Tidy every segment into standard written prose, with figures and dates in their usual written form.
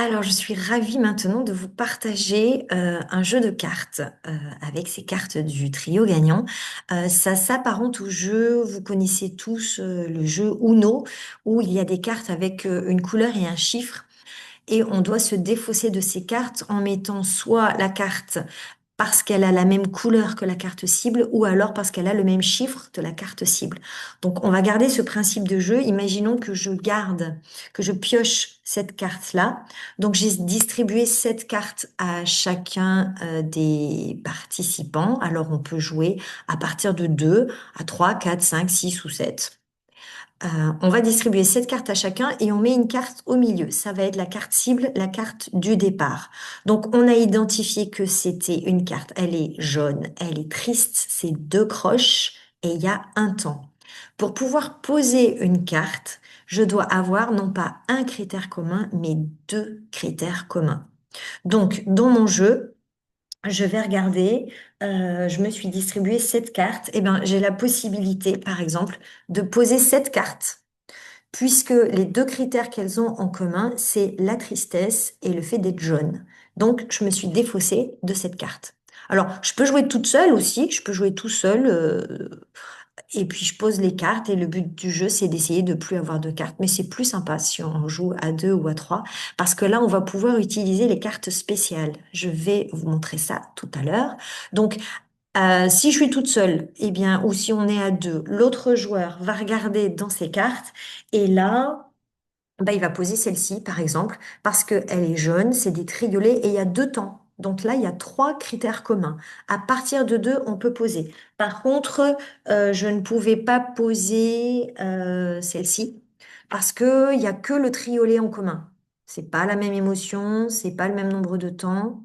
Alors, je suis ravie maintenant de vous partager un jeu de cartes avec ces cartes du trio gagnant. Ça s'apparente au jeu, vous connaissez tous le jeu Uno, où il y a des cartes avec une couleur et un chiffre, et on doit se défausser de ces cartes en mettant soit la carte parce qu'elle a la même couleur que la carte cible ou alors parce qu'elle a le même chiffre de la carte cible. Donc on va garder ce principe de jeu. Imaginons que je garde, que je pioche cette carte-là. Donc j'ai distribué cette carte à chacun des participants. Alors on peut jouer à partir de 2 à 3, 4, 5, 6 ou 7. On va distribuer cette carte à chacun et on met une carte au milieu. Ça va être la carte cible, la carte du départ. Donc, on a identifié que c'était une carte. Elle est jaune, elle est triste, c'est deux croches et il y a un temps. Pour pouvoir poser une carte, je dois avoir non pas un critère commun, mais deux critères communs. Donc, dans mon jeu, je vais regarder, je me suis distribué cette carte. Eh ben, j'ai la possibilité, par exemple, de poser cette carte puisque les deux critères qu'elles ont en commun, c'est la tristesse et le fait d'être jaune. Donc, je me suis défaussée de cette carte. Alors, je peux jouer toute seule aussi, je peux jouer tout seul, et puis je pose les cartes, et le but du jeu, c'est d'essayer de plus avoir de cartes. Mais c'est plus sympa si on joue à deux ou à trois, parce que là, on va pouvoir utiliser les cartes spéciales. Je vais vous montrer ça tout à l'heure. Donc, si je suis toute seule, eh bien, ou si on est à deux, l'autre joueur va regarder dans ses cartes et là, bah, il va poser celle-ci, par exemple, parce qu'elle est jaune, c'est des triolets et il y a deux temps. Donc là, il y a trois critères communs. À partir de deux, on peut poser. Par contre, je ne pouvais pas poser celle-ci parce qu'il y a que le triolet en commun. C'est pas la même émotion, c'est pas le même nombre de temps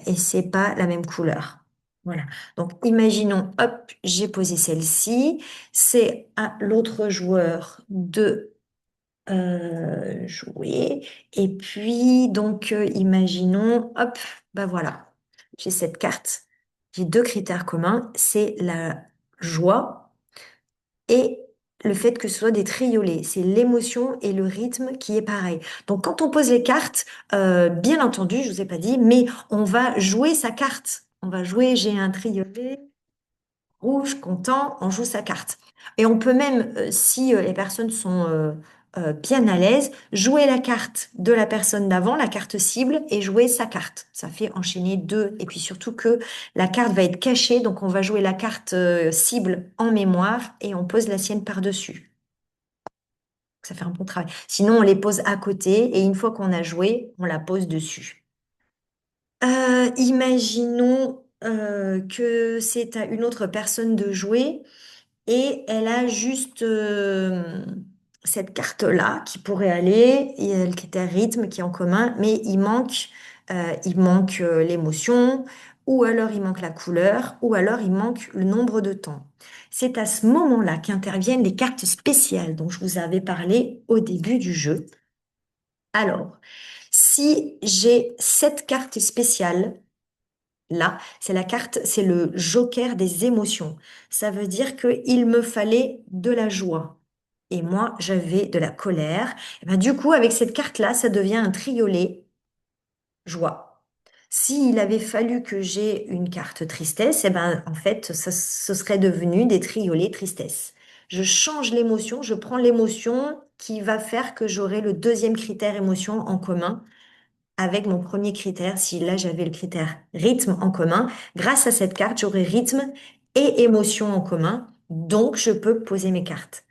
et c'est pas la même couleur. Voilà. Donc, imaginons, hop, j'ai posé celle-ci. C'est à l'autre joueur de jouer. Et puis, donc, imaginons, hop, bah voilà, j'ai cette carte. J'ai deux critères communs, c'est la joie et le fait que ce soit des triolets. C'est l'émotion et le rythme qui est pareil. Donc, quand on pose les cartes, bien entendu, je vous ai pas dit, mais on va jouer sa carte. On va jouer, j'ai un triolet rouge, content, on joue sa carte. Et on peut même, si les personnes sont bien à l'aise, jouer la carte de la personne d'avant, la carte cible, et jouer sa carte. Ça fait enchaîner deux. Et puis surtout que la carte va être cachée, donc on va jouer la carte cible en mémoire et on pose la sienne par-dessus. Ça fait un bon travail. Sinon, on les pose à côté et une fois qu'on a joué, on la pose dessus. Imaginons que c'est à une autre personne de jouer. Et elle a juste cette carte-là qui pourrait aller. Il y a le critère rythme qui est en commun, mais il manque l'émotion, ou alors il manque la couleur, ou alors il manque le nombre de temps. C'est à ce moment-là qu'interviennent les cartes spéciales dont je vous avais parlé au début du jeu. Alors, si j'ai cette carte spéciale, là, c'est la carte, c'est le joker des émotions. Ça veut dire qu'il me fallait de la joie. Et moi, j'avais de la colère. Et ben, du coup, avec cette carte-là, ça devient un triolet joie. S'il avait fallu que j'ai une carte tristesse, eh ben, en fait, ça, ce serait devenu des triolets tristesse. Je change l'émotion, je prends l'émotion qui va faire que j'aurai le deuxième critère émotion en commun avec mon premier critère, si là j'avais le critère rythme en commun, grâce à cette carte, j'aurai rythme et émotion en commun, donc je peux poser mes cartes.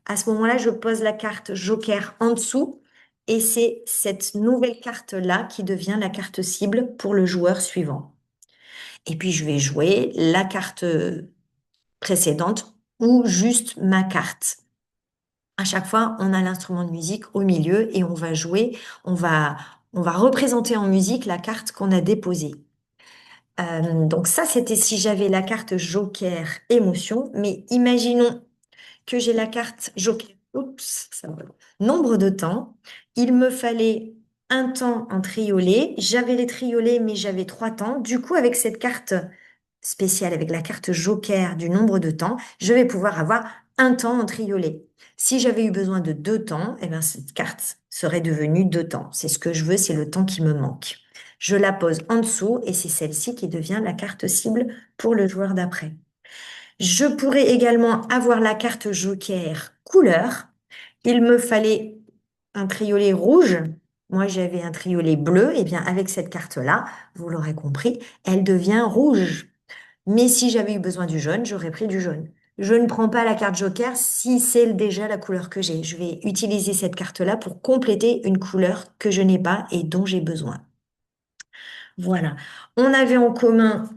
À ce moment-là, je pose la carte joker en dessous et c'est cette nouvelle carte-là qui devient la carte cible pour le joueur suivant. Et puis je vais jouer la carte précédente ou juste ma carte. À chaque fois, on a l'instrument de musique au milieu et on va jouer, on va, on va représenter en musique la carte qu'on a déposée. Donc ça, c'était si j'avais la carte Joker émotion, mais imaginons que j'ai la carte Joker, oups, ça va. Nombre de temps. Il me fallait un temps en triolet. J'avais les triolets, mais j'avais trois temps. Du coup, avec cette carte spéciale, avec la carte Joker du nombre de temps, je vais pouvoir avoir un temps en triolet. Si j'avais eu besoin de deux temps, eh ben, cette carte serait devenue deux temps. C'est ce que je veux, c'est le temps qui me manque. Je la pose en dessous et c'est celle-ci qui devient la carte cible pour le joueur d'après. Je pourrais également avoir la carte joker couleur. Il me fallait un triolet rouge. Moi, j'avais un triolet bleu. Et bien, avec cette carte-là, vous l'aurez compris, elle devient rouge. Mais si j'avais eu besoin du jaune, j'aurais pris du jaune. Je ne prends pas la carte joker si c'est déjà la couleur que j'ai. Je vais utiliser cette carte-là pour compléter une couleur que je n'ai pas et dont j'ai besoin. Voilà. On avait en commun,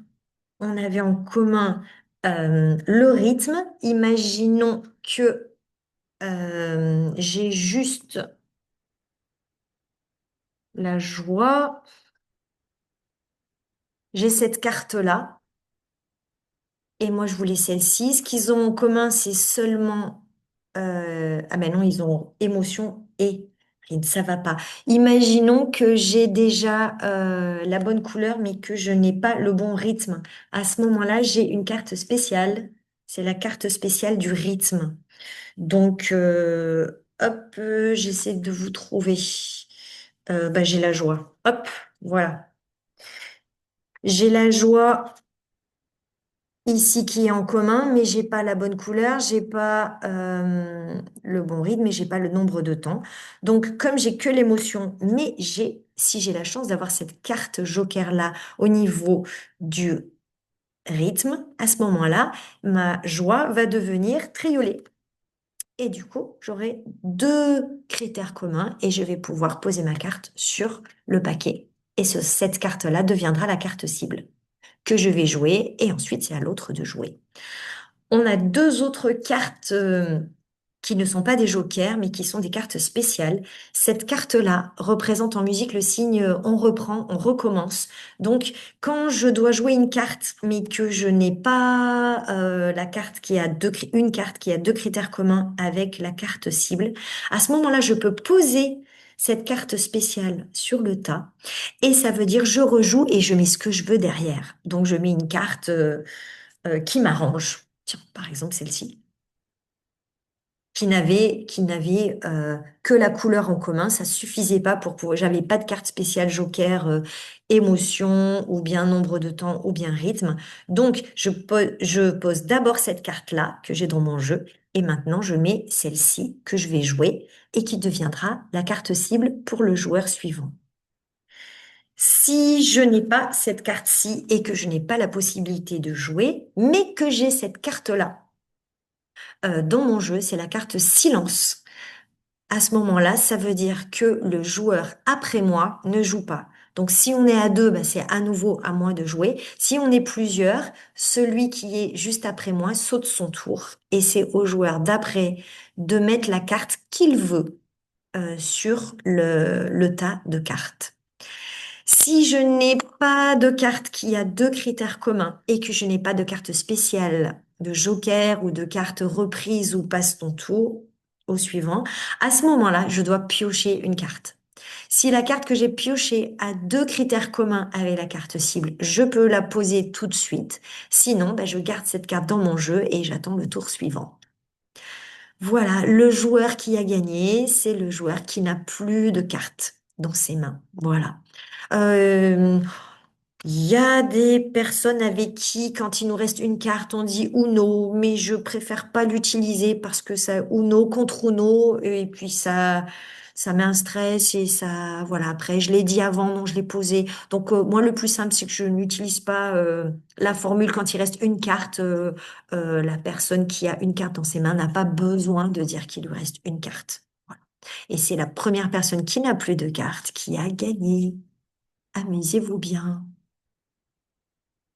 on avait en commun le rythme. Imaginons que j'ai juste la joie. J'ai cette carte-là. Et moi, je voulais celle-ci. Ce qu'ils ont en commun, c'est seulement... ah ben non, ils ont émotion et rime, ça va pas. Imaginons que j'ai déjà la bonne couleur, mais que je n'ai pas le bon rythme. À ce moment-là, j'ai une carte spéciale. C'est la carte spéciale du rythme. Donc, hop, j'essaie de vous trouver. Bah, j'ai la joie. Hop, voilà. J'ai la joie ici qui est en commun, mais j'ai pas la bonne couleur, j'ai pas le bon rythme, mais j'ai pas le nombre de temps. Donc, comme j'ai que l'émotion, mais si j'ai la chance d'avoir cette carte joker là au niveau du rythme, à ce moment-là, ma joie va devenir triolet. Et du coup, j'aurai deux critères communs et je vais pouvoir poser ma carte sur le paquet. Et cette carte-là deviendra la carte cible que je vais jouer et ensuite c'est à l'autre de jouer. On a deux autres cartes qui ne sont pas des jokers, mais qui sont des cartes spéciales. Cette carte-là représente en musique le signe on reprend, on recommence. Donc, quand je dois jouer une carte, mais que je n'ai pas la carte qui a une carte qui a deux critères communs avec la carte cible, à ce moment-là, je peux poser cette carte spéciale sur le tas et ça veut dire je rejoue et je mets ce que je veux derrière. Donc, je mets une carte qui m'arrange. Tiens, par exemple, celle-ci qui n'avait que la couleur en commun, ça suffisait pas pour pouvoir. J'avais pas de carte spéciale joker, émotion ou bien nombre de temps ou bien rythme. Donc je pose d'abord cette carte-là que j'ai dans mon jeu et maintenant je mets celle-ci que je vais jouer et qui deviendra la carte cible pour le joueur suivant. Si je n'ai pas cette carte-ci et que je n'ai pas la possibilité de jouer, mais que j'ai cette carte-là dans mon jeu, c'est la carte silence. À ce moment-là, ça veut dire que le joueur après moi ne joue pas. Donc si on est à deux, bah, c'est à nouveau à moi de jouer. Si on est plusieurs, celui qui est juste après moi saute son tour et c'est au joueur d'après de mettre la carte qu'il veut sur le tas de cartes. Si je n'ai pas de carte qui a deux critères communs et que je n'ai pas de carte spéciale de joker ou de carte reprise ou passe ton tour au suivant, à ce moment-là, je dois piocher une carte. Si la carte que j'ai piochée a deux critères communs avec la carte cible, je peux la poser tout de suite. Sinon, ben, je garde cette carte dans mon jeu et j'attends le tour suivant. Voilà, le joueur qui a gagné, c'est le joueur qui n'a plus de cartes dans ses mains. Voilà. Euh, il y a des personnes avec qui, quand il nous reste une carte, on dit Uno, mais je préfère pas l'utiliser parce que ça, Uno contre Uno, et puis ça met un stress et ça, voilà. Après, je l'ai dit avant, non, je l'ai posé. Donc, moi, le plus simple, c'est que je n'utilise pas la formule quand il reste une carte. La personne qui a une carte dans ses mains n'a pas besoin de dire qu'il lui reste une carte. Voilà. Et c'est la première personne qui n'a plus de carte qui a gagné. Amusez-vous bien.